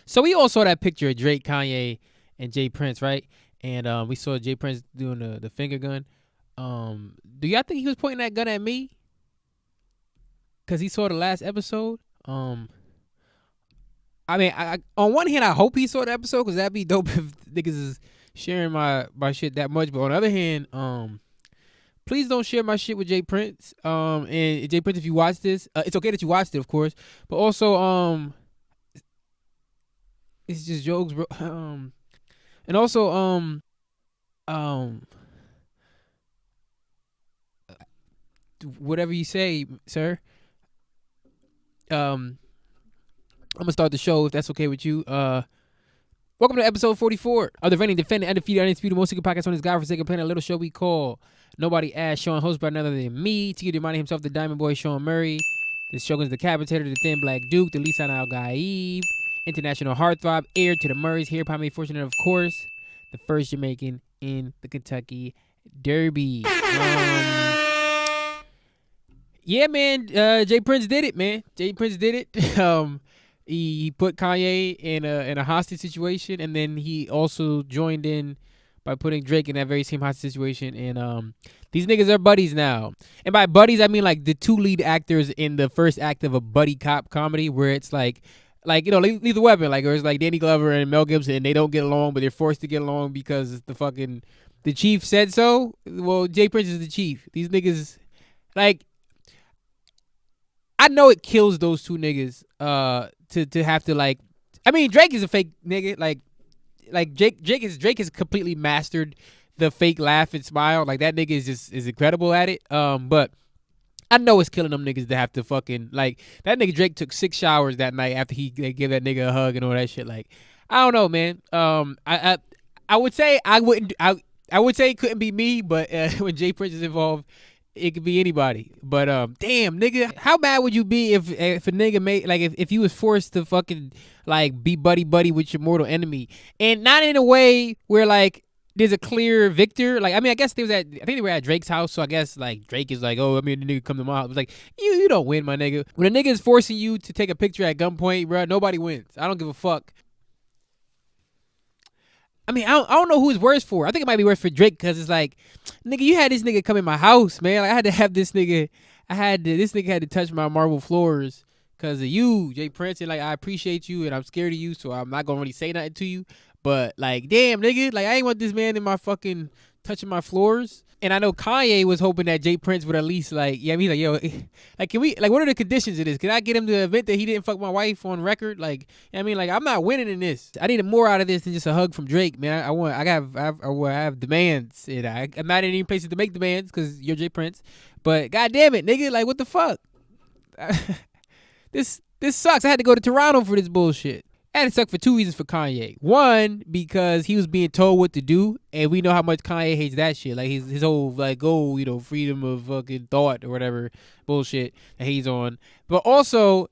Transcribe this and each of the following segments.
So we all saw that picture of Drake, Kanye, and Jay Prince, right? And we saw Jay Prince doing the finger gun. Do y'all think he was pointing that gun at me? Cause he saw the last episode. I mean, I on one hand, I hope he saw the episode because that'd be dope if niggas is sharing my shit that much. But on the other hand, please don't share my shit with Jay Prince. And Jay Prince, if you watch this, it's okay that you watched it, of course. But also, it's just jokes, bro. And also, whatever you say, sir. I'm gonna start the show if that's okay with you. Welcome to episode 44 of the reigning, defending, undefeated, undisputed, most secret podcast on this godforsaken planet. A little show we call Nobody Asked Shawn, hosted by none other than me, to you reminding himself the Diamond Boy Shawn Murray. This Shogun's the Decapitator, the Thin Black Duke, the Lisan Al Gaib, international heartthrob, heir to the Murrays, here upon me fortunate, of course, the first Jamaican in the Kentucky Derby. Yeah, man. Jay Prince did it, man. Jay Prince did it. He put Kanye in a hostage situation, and then he also joined in by putting Drake in that very same hostage situation. And these niggas are buddies now. And by buddies, I mean like the two lead actors in the first act of a buddy cop comedy, where it's like you know, Lethal Weapon, like, or it's like Danny Glover and Mel Gibson, and they don't get along, but they're forced to get along because the chief said so. Well, Jay Prince is the chief. These niggas, like, I know it kills those two niggas to have to, like, I mean, Drake is a fake nigga. Like Drake has completely mastered the fake laugh and smile. Like, that nigga is incredible at it. But I know it's killing them niggas to have to fucking, like, that nigga Drake took 6 showers that night after he gave that nigga a hug and all that shit. Like, I don't know, man. I would say I would say it couldn't be me, but when Jay Prince is involved, it could be anybody. But damn, nigga, how bad would you be if a nigga made, like, if you was forced to fucking, like, be buddy with your mortal enemy, and not in a way where, like, there's a clear victor. Like, I mean, I guess I think they were at Drake's house, so I guess, like, Drake is like, oh, I mean, the nigga come to my house. It's like, you don't win, my nigga. When a nigga is forcing you to take a picture at gunpoint, bro, nobody wins. I don't give a fuck. I mean, I don't know who it's worse for. I think it might be worse for Drake, because it's like, nigga, you had this nigga come in my house, man. Like, I had to have this nigga. This nigga had to touch my marble floors because of you, Jay Prince. And, like, I appreciate you, and I'm scared of you, so I'm not gonna really say nothing to you. But, like, damn, nigga, like, I ain't want this man in my fucking touching my floors. And I know Kanye was hoping that Jay Prince would at least, like, yeah, I mean, like, yo, like, can we, like, what are the conditions of this? Can I get him to admit that he didn't fuck my wife on record? Like, I mean, like, I'm not winning in this. I need more out of this than just a hug from Drake, man. I have demands. And I'm not in any places to make demands because you're Jay Prince. But god damn it, nigga, like, what the fuck? This sucks. I had to go to Toronto for this bullshit. And it sucked for 2 reasons for Kanye. One, because he was being told what to do, and we know how much Kanye hates that shit. Like, his whole, like, you know, freedom of fucking thought or whatever bullshit that he's on. But also,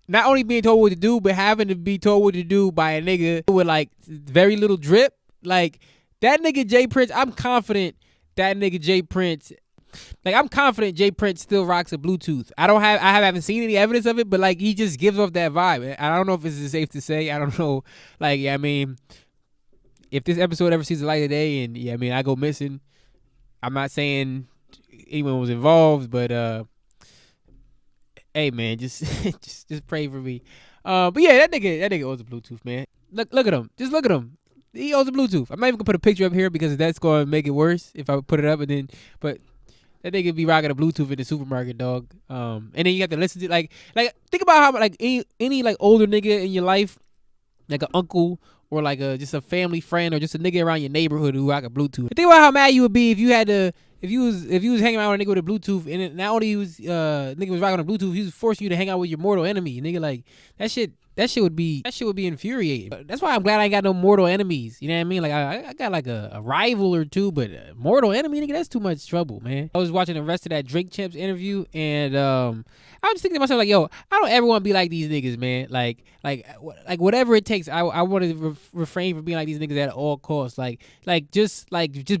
not only being told what to do, but having to be told what to do by a nigga with, like, very little drip. Like, that nigga Jay Prince, I'm confident that nigga Jay Prince, like, I'm confident Jay Prince still rocks a Bluetooth. I haven't seen any evidence of it, but, like, he just gives off that vibe. I don't know if this is safe to say. I don't know. Like, I mean, if this episode ever sees the light of day and, yeah, I mean, I go missing, I'm not saying anyone was involved, but hey, man, just just pray for me. But yeah, that nigga owns a Bluetooth, man. Look at him. Just look at him. He owns a Bluetooth. I'm not even gonna put a picture up here because that's gonna make it worse if I put it up, but that nigga be rocking a Bluetooth in the supermarket, dog. And then you have to listen to, like think about how, like, any like older nigga in your life, like an uncle or like just a family friend or just a nigga around your neighborhood who rock a Bluetooth. Think about how mad you would be if you was hanging around with a nigga with a Bluetooth, and not only nigga was rocking a Bluetooth, he was forcing you to hang out with your mortal enemy. Nigga, like, that shit would be infuriating. That's why I'm glad I ain't got no mortal enemies. You know what I mean? Like, I got like a rival or two, but a mortal enemy, nigga, that's too much trouble, man. I was watching the rest of that Drake Champs interview, and I I was thinking to myself like, yo, I don't ever want to be like these niggas, man. Like whatever it takes, I want to refrain from being like these niggas at all costs. Just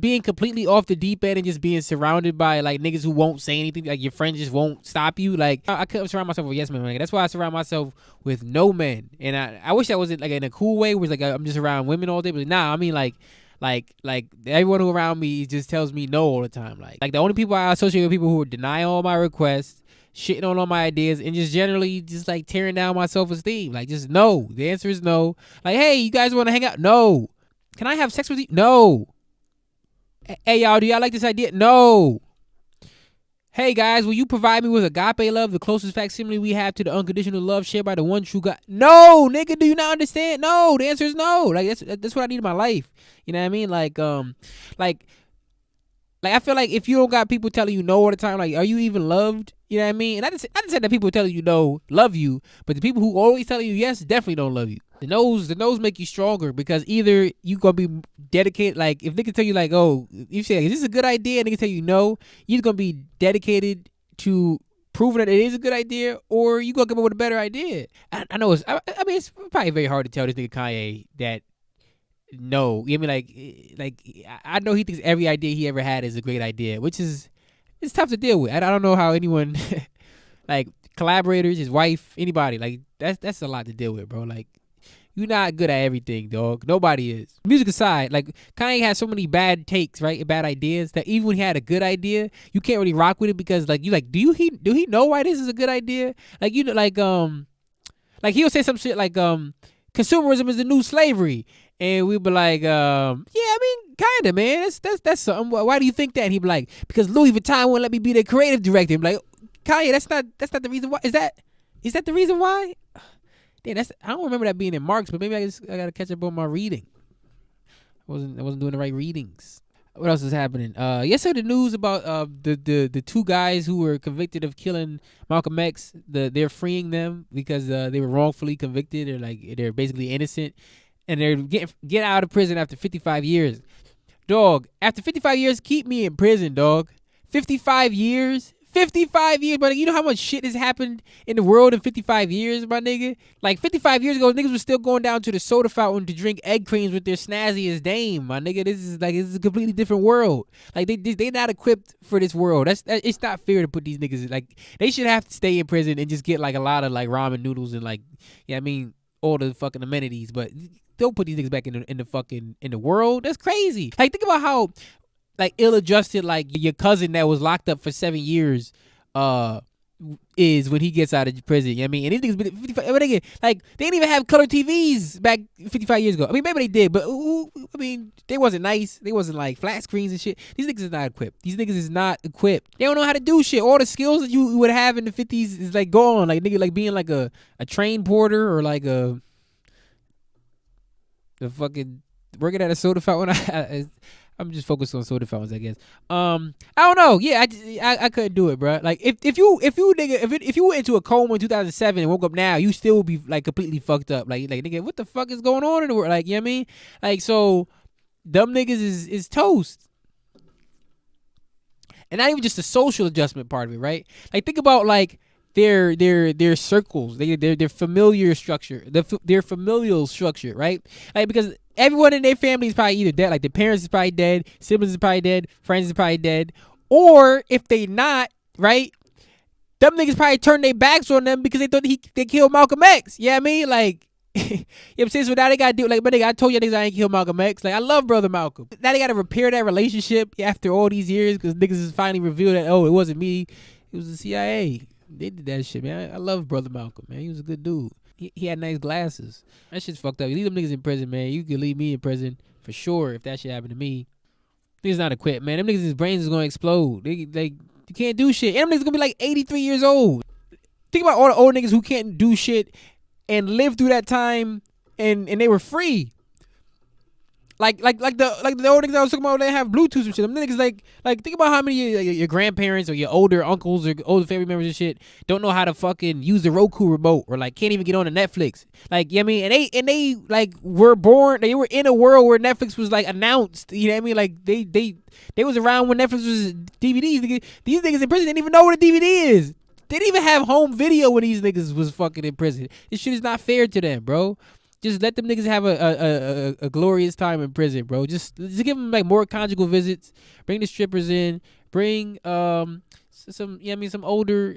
being completely off the deep end and just being surrounded by like niggas who won't say anything. Like your friends just won't stop you. Like I couldn't surround myself with yes men. Like, that's why I surround myself with no men. And I wish that wasn't like in a cool way, where it's like I'm just around women all day. But nah, I mean like everyone who around me just tells me no all the time. Like the only people I associate with people who deny all my requests, shitting on all my ideas, and just generally just like tearing down my self-esteem. Like, just no. The answer is no. Like, hey, you guys want to hang out? No. Can I have sex with you? No. Hey, y'all, do y'all like this idea? No. Hey, guys, will you provide me with agape love, the closest facsimile we have to the unconditional love shared by the one true God? No, nigga, do you not understand? No, the answer is no. Like, that's what I need in my life. You know what I mean? Like I feel like if you don't got people telling you no all the time, like, are you even loved? You know what I mean? And I just said that people telling you no love you, but the people who always telling you yes definitely don't love you. The no's make you stronger, because either you gonna be dedicated. Like, if they can tell you like, oh, you say, is this a good idea, and they can tell you no, you're gonna be dedicated to proving that it is a good idea, or you gonna come up with a better idea. I know I mean it's probably very hard to tell this nigga Kanye that no. You know what I mean? Like I know he thinks every idea he ever had is a great idea, which is, it's tough to deal with. I don't know how anyone like collaborators, his wife, anybody, like that's a lot to deal with, bro. Like, you're not good at everything, dog. Nobody is. Music aside, like Kanye has so many bad takes, right? Bad ideas, that even when he had a good idea, you can't really rock with it, because like you like, do he know why this is a good idea? Like, you know, like he'll say some shit like consumerism is the new slavery. And we'd be like, yeah, I mean, kinda, man. That's something. Why do you think that? And he'd be like, because Louis Vuitton won't let me be the creative director. I'm like, Kanye, that's not the reason why. Is that the reason why? Damn, I don't remember that being in Marx, but maybe I gotta catch up on my reading. I wasn't doing the right readings. What else is happening? Yesterday the news about the two guys who were convicted of killing Malcolm X. They're freeing them because they were wrongfully convicted, or like they're basically innocent. And they're get out of prison after 55 years. Dog, after 55 years, keep me in prison, dog. 55 years? 55 years, but you know how much shit has happened in the world in 55 years, my nigga? Like, 55 years ago, niggas was still going down to the soda fountain to drink egg creams with their snazziest dame, my nigga. This is a completely different world. Like, they not equipped for this world. It's not fair to put these niggas, like, they should have to stay in prison and just get, like, a lot of, like, ramen noodles and, like, yeah, I mean, all the fucking amenities, but don't put these niggas back in the world. That's crazy. Like, think about how like ill-adjusted like your cousin that was locked up for 7 years is when he gets out of prison. You know what I mean? And these niggas been 55, but again, like, they didn't even have color TVs back 55 years ago. I mean, maybe they did, but I mean, they wasn't nice. They wasn't like flat screens and shit. These niggas is not equipped. They don't know how to do shit. All the skills that you would have in the 50s is like gone. Like, nigga, like being like a train porter, or like the fucking working at a soda fountain. I'm just focused on soda fountains, I guess. I don't know. Yeah, I couldn't do it, bro. Like, if you went into a coma in 2007 and woke up now, you still would be like completely fucked up. Like nigga, what the fuck is going on in the world? Like, you know what I mean? Like, so dumb niggas is toast. And not even just the social adjustment part of it, right? Like, think about like their circles, their familiar structure, their familial structure, right? Like, because everyone in their family is probably either dead, like their parents is probably dead, siblings is probably dead, friends is probably dead, or if they not, right, them niggas probably turned their backs on them because they thought they killed Malcolm X. You know what I mean? Like, you know what I'm saying? So now they gotta do, like, my nigga, I told you niggas I ain't killed Malcolm X. Like, I love Brother Malcolm. Now they gotta repair that relationship after all these years, because niggas is finally revealed that, oh, it wasn't me, it was the CIA. They did that shit, man. I love Brother Malcolm, man. He was a good dude. He had nice glasses. That shit's fucked up. You leave them niggas in prison, man. You can leave me in prison for sure if that shit happened to me. Niggas not equipped, man. Them niggas' brains is gonna explode. They like, you can't do shit. And them niggas gonna be like 83 years old. Think about all the old niggas who can't do shit and live through that time, and they were free. Like the old niggas I was talking about, they have Bluetooth and shit. Them niggas like think about how many of your grandparents or your older uncles or older family members and shit don't know how to fucking use the Roku remote, or like can't even get on the Netflix. Like, you know what I mean? And they like were in a world where Netflix was like announced. You know what I mean? Like they was around when Netflix was DVDs. These niggas in prison didn't even know what a DVD is. They didn't even have home video when these niggas was fucking in prison. This shit is not fair to them, bro. Just let them niggas have a glorious time in prison, bro. Just give them like more conjugal visits. Bring the strippers in. Bring some some older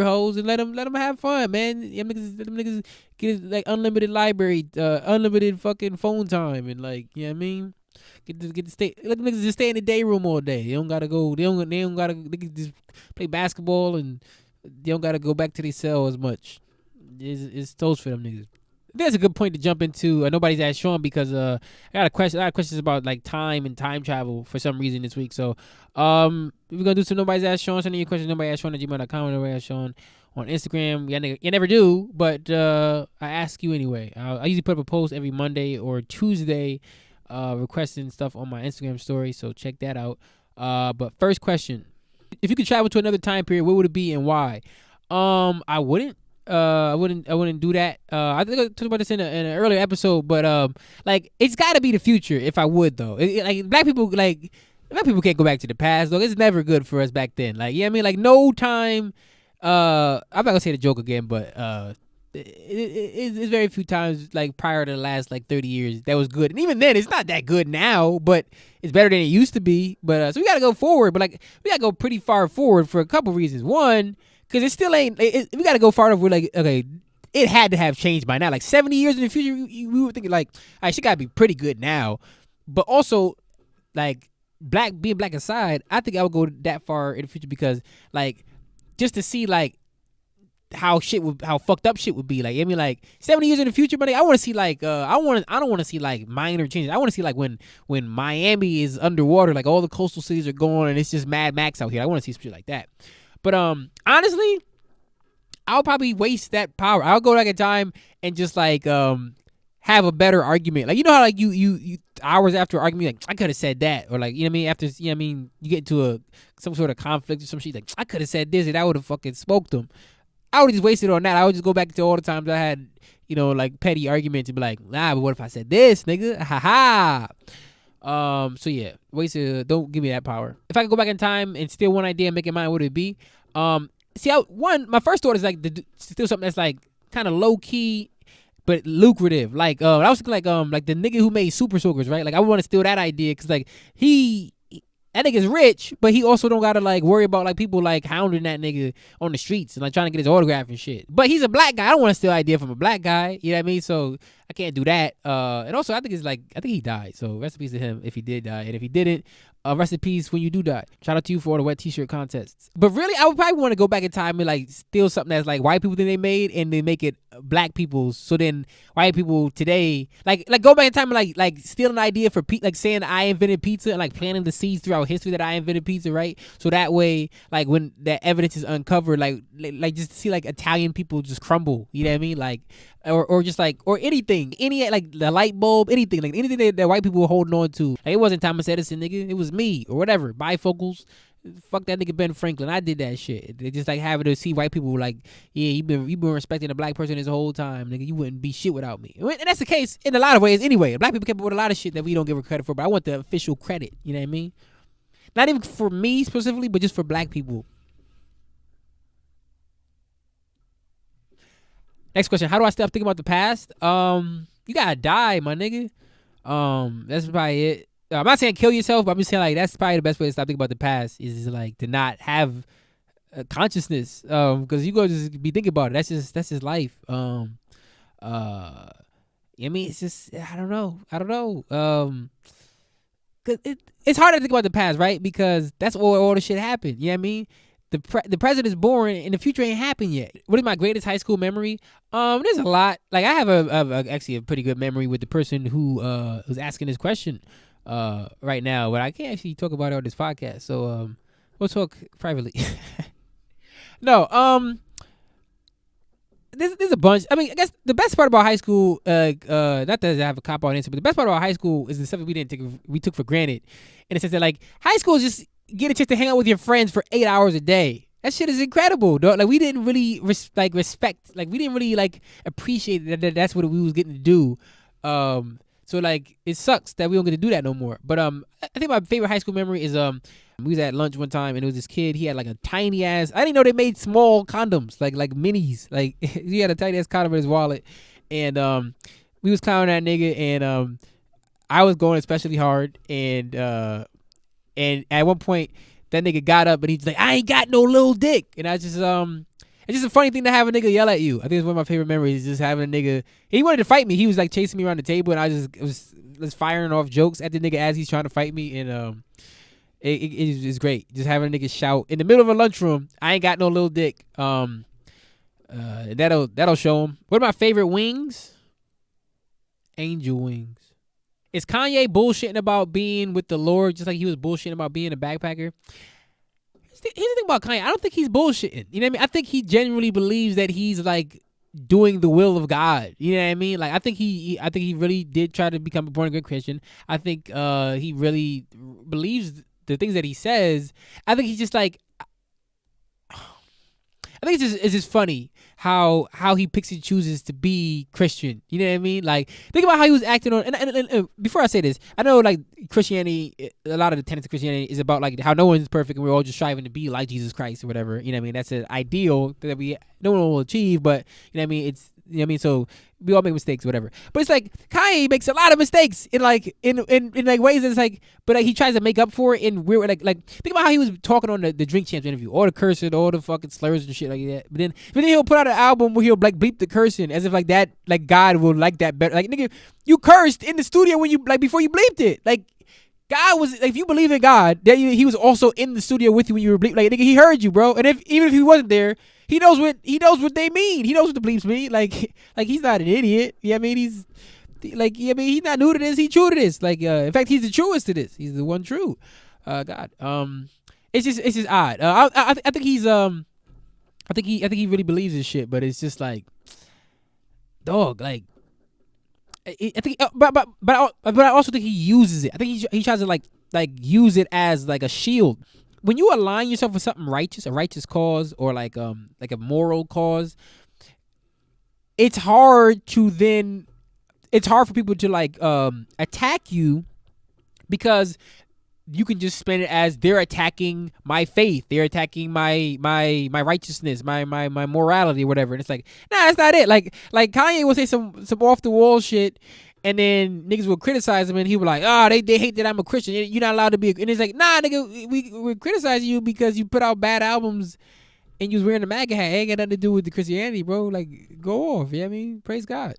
hoes and let them have fun, man. Let them niggas get like unlimited library, unlimited fucking phone time, and like what I mean. Get to stay. Let them niggas just stay in the day room all day. They don't gotta go. They don't gotta. They can just play basketball and they don't gotta go back to their cell as much. It's toast for them niggas. That's a good point to jump into. Nobody's asked Shawn because I got a question. I got questions about like time and time travel for some reason this week. So we're gonna do some nobody's asked Shawn. Send in your questions. Nobody asked Shawn at gmail.com. Nobody asked Shawn on Instagram. You never do, but I ask you anyway. I usually put up a post every Monday or Tuesday, requesting stuff on my Instagram story. So check that out. But first question: if you could travel to another time period, what would it be and why? I wouldn't. I wouldn't do that. I think I talked about this in an earlier episode, but like it's got to be the future. If I would though, like black people can't go back to the past though. It's never good for us back then. Like I mean, like no time. I'm not gonna say the joke again, but it's very few times like prior to the last like 30 years that was good, and even then it's not that good now, but it's better than it used to be. But so we gotta go forward, but like we gotta go pretty far forward for a couple reasons. One, because it still ain't. We got to go far enough. We're like, okay, it had to have changed by now. Like 70 years in the future, we were thinking like, I should got to be pretty good now. But also, like being black aside, I think I would go that far in the future because like just to see like how fucked up shit would be. Like I mean, like 70 years in the future, buddy. I want to see like I don't want to see like minor changes. I want to see like when Miami is underwater, like all the coastal cities are gone and it's just Mad Max out here. I want to see some shit like that. But honestly, I'll probably waste that power. I'll go back in time and just like have a better argument. Like you know how like you hours after argument, like I could have said that, or like you know what I mean. After you get into some sort of conflict or some shit, like I could have said this and I would have fucking smoked them. I would just waste it on that. I would just go back to all the times I had like petty arguments and be like, nah, but what if I said this, nigga? Ha ha. So yeah, don't give me that power. If I could go back in time and steal one idea and make it mine, what would it be? My first thought is like steal something that's like kind of low key but lucrative. Like I was thinking like the nigga who made Super Soakers, right? Like I want to steal that idea because like that nigga's rich, but he also don't gotta like worry about like people like hounding that nigga on the streets and like trying to get his autograph and shit. But he's a black guy. I don't want to steal idea from a black guy. You know what I mean? So I can't do that. And also I think he died. So rest in peace to him if he did die, and if he didn't, rest in peace when you do die. Shout out to you for all the wet t-shirt contests. But really, I would probably want to go back in time and like steal something that's like white people think they made and then make it black people's. So then white people today like go back in time and like steal an idea for like saying I invented pizza and like planting the seeds throughout history that I invented pizza, right? So that way, like when that evidence is uncovered, like just see like Italian people just crumble. You know what I mean? Like or just like or anything, any like the light bulb, anything that white people were holding on to. Like, it wasn't Thomas Edison, nigga. It was me or whatever. Bifocals. Fuck that nigga Ben Franklin. I did that shit. They just like having to see white people like, yeah, you been respecting a black person this whole time, nigga. You wouldn't be shit without me. And that's the case in a lot of ways anyway. Black people came up with a lot of shit that we don't give her credit for, but I want the official credit. You know what I mean? Not even for me specifically, but just for black people. Next question. How do I stop thinking about the past? You gotta die, my nigga. That's probably it. I'm not saying kill yourself, but I'm just saying like that's probably the best way to stop thinking about the past is like to not have a consciousness. Because you go just be thinking about it. That's just life. I mean, it's just I don't know. Cause it's hard to think about the past, right? Because that's where all the shit happened. You know what I mean? The president's born and the future ain't happened yet. What is my greatest high school memory? There's a lot. Like I have actually a pretty good memory with the person who was asking this question right now, but I can't actually talk about it on this podcast. So we'll talk privately. No, there's a bunch. I mean, I guess the best part about high school, not that I have a cop out answer, but the best part about high school is the stuff that we took for granted, in the sense that like high school is just get a chance to hang out with your friends for 8 hours a day. That shit is incredible, dog. Like we didn't really respect, like we didn't really like appreciate that that's what we was getting to do. So So like it sucks that we don't get to do that no more. But I think my favorite high school memory is we was at lunch one time and it was this kid. He had like a tiny ass. I didn't know they made small condoms, like minis. Like he had a tiny ass condom in his wallet, and we was clowning that nigga, and I was going especially hard, and at one point that nigga got up and he's like, I ain't got no little dick, and I just it's just a funny thing to have a nigga yell at you. I think it's one of my favorite memories, just having a nigga. He wanted to fight me. He was like chasing me around the table, and I was firing off jokes at the nigga as he's trying to fight me, and it's great. Just having a nigga shout in the middle of a lunchroom, I ain't got no little dick. That'll show him. What are my favorite wings? Angel wings. Is Kanye bullshitting about being with the Lord just like he was bullshitting about being a backpacker? Here's the thing about Kanye. I don't think he's bullshitting. You know what I mean? I think he genuinely believes that he's like doing the will of God. You know what I mean? Like I think he really did try to become a born again Christian. I think he really believes the things that he says. I think he's just like, I think it's just funny how he picks and chooses to be Christian. You know what I mean? Like, think about how he was acting on. And before I say this, I know like Christianity, a lot of the tenets of Christianity is about like how no one's perfect and we're all just striving to be like Jesus Christ or whatever. You know what I mean? That's an ideal that no one will achieve, but you know what I mean? It's, you know what I mean? So we all make mistakes, whatever. But it's like Kanye makes a lot of mistakes in like ways that's like, but like he tries to make up for it in weird like think about how he was talking on the Drink Champs interview, all the cursing, all the fucking slurs and shit like that. But then he'll put out an album where he'll like bleep the cursing as if like that, like God will like that better. Like nigga, you cursed in the studio when you like before you bleeped it. Like God was, like, if you believe in God, that he was also in the studio with you when you were bleep. Like nigga, he heard you, bro. And even if he wasn't there, he knows what they mean. He knows what the bleeps mean. Like he's not an idiot. Yeah, I mean he's like, yeah, I mean he's not new to this. He's true to this. Like in fact, he's the truest to this. He's the one true. God. It's just odd. I think he's I think he really believes this shit. But it's just like, dog. Like I think, but I also think he uses it. I think he tries to like use it as like a shield. When you align yourself with something righteous, a righteous cause, or like a moral cause, it's hard for people to like attack you, because you can just spin it as they're attacking my faith, they're attacking my righteousness, my morality or whatever. And it's like, nah, that's not it. Like Kanye will say some off the wall shit, and then niggas will criticize him, and he will like, they hate that I'm a Christian. You're not allowed to be. And it's like, nah, nigga, we're criticizing you because you put out bad albums and you was wearing a MAGA hat. It ain't got nothing to do with the Christianity, bro. Like, go off. You know what I mean? Praise God.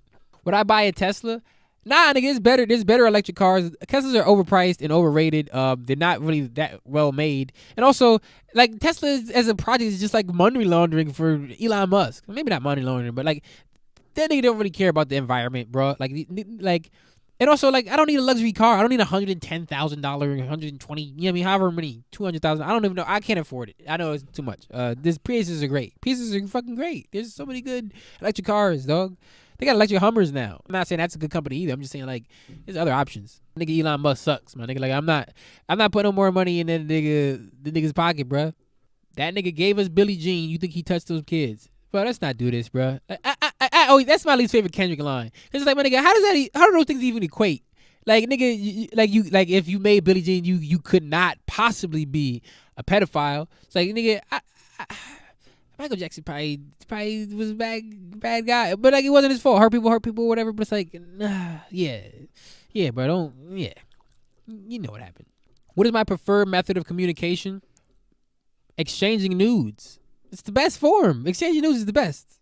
Would I buy a Tesla? Nah, nigga, it's better. There's better electric cars. Teslas are overpriced and overrated. They're not really that well made. And also, like, Tesla as a project is just like money laundering for Elon Musk. Maybe not money laundering, but like, that nigga don't really care about the environment, bro. Like, and also, like, I don't need a luxury car. I don't need $110,000, $120,000, you know what I mean? However many, $200,000. I don't even know. I can't afford it. I know it's too much. This Priuses are great. Priuses are fucking great. There's so many good electric cars, dog. They got electric Hummers now. I'm not saying that's a good company either. I'm just saying, like, there's other options. Nigga, Elon Musk sucks, my nigga. Like, I'm not putting no more money in the nigga's pocket, bro. That nigga gave us Billie Jean. You think he touched those kids? Bro, let's not do this, bro. That's my least favorite Kendrick line. It's like, my nigga, how do those things even equate? Like, nigga, if you made Billie Jean, you could not possibly be a pedophile. It's like, nigga, Michael Jackson probably was a bad guy, but like, it wasn't his fault. Hurt people, whatever. But it's like, bro, you know what happened. What is my preferred method of communication? Exchanging nudes. It's the best form. Exchanging news is the best.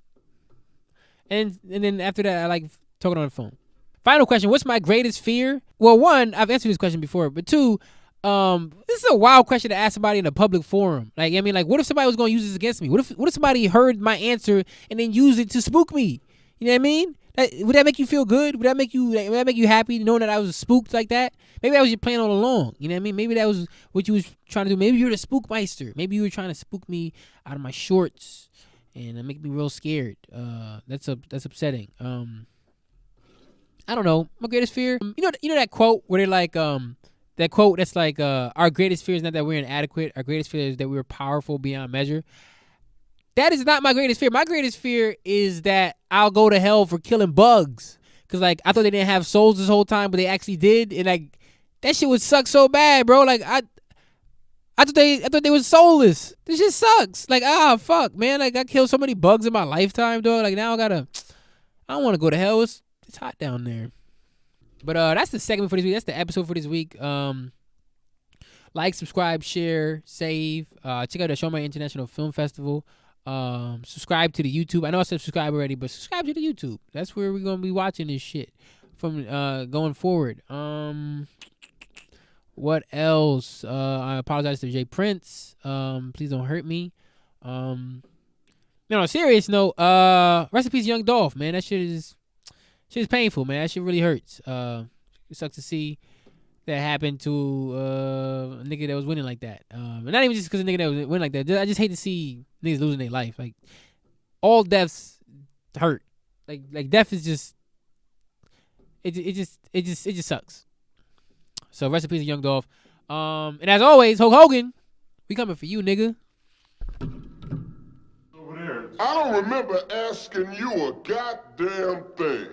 And then after that, I like talking on the phone. Final question. What's my greatest fear? Well, one, I've answered this question before, but two, this is a wild question to ask somebody in a public forum. Like, I mean, like, what if somebody was going to use this against me? What if somebody heard my answer and then used it to spook me? You know what I mean? Would that make you feel good? Would that make you happy knowing that I was spooked like that? Maybe that was your plan all along. You know what I mean? Maybe that was what you was trying to do. Maybe you're the spookmeister. Maybe you were trying to spook me out of my shorts and make me real scared. That's upsetting. I don't know. My greatest fear. You know that quote where they're like, that quote that's like, our greatest fear is not that we're inadequate. Our greatest fear is that we're powerful beyond measure. That is not my greatest fear. My greatest fear is that I'll go to hell for killing bugs. Cause like I thought they didn't have souls this whole time, but they actually did, and like that shit would suck so bad, bro. Like I thought they was soulless. This shit sucks. Like fuck, man. Like I killed so many bugs in my lifetime, dog. Like now I don't want to go to hell. It's hot down there. But that's the segment for this week. That's the episode for this week. Like, subscribe, share, save. Check out the Shawn International Film Festival. Subscribe to the YouTube. I know I said subscribe already, but subscribe to the YouTube. That's where we're gonna be watching this shit from going forward. What else? I apologize to Jay Prince. Please don't hurt me. On a serious note, rest in peace, Young Dolph, man. That shit is painful, man. That shit really hurts. It sucks to see that happened to a nigga that was winning like that. And not even just because a nigga that was winning like that. I just hate to see niggas losing their life. Like all deaths hurt. Like death is just it just sucks. So rest in peace, Young Dolph. And as always, Hulk Hogan, we coming for you, nigga. I don't remember asking you a goddamn thing.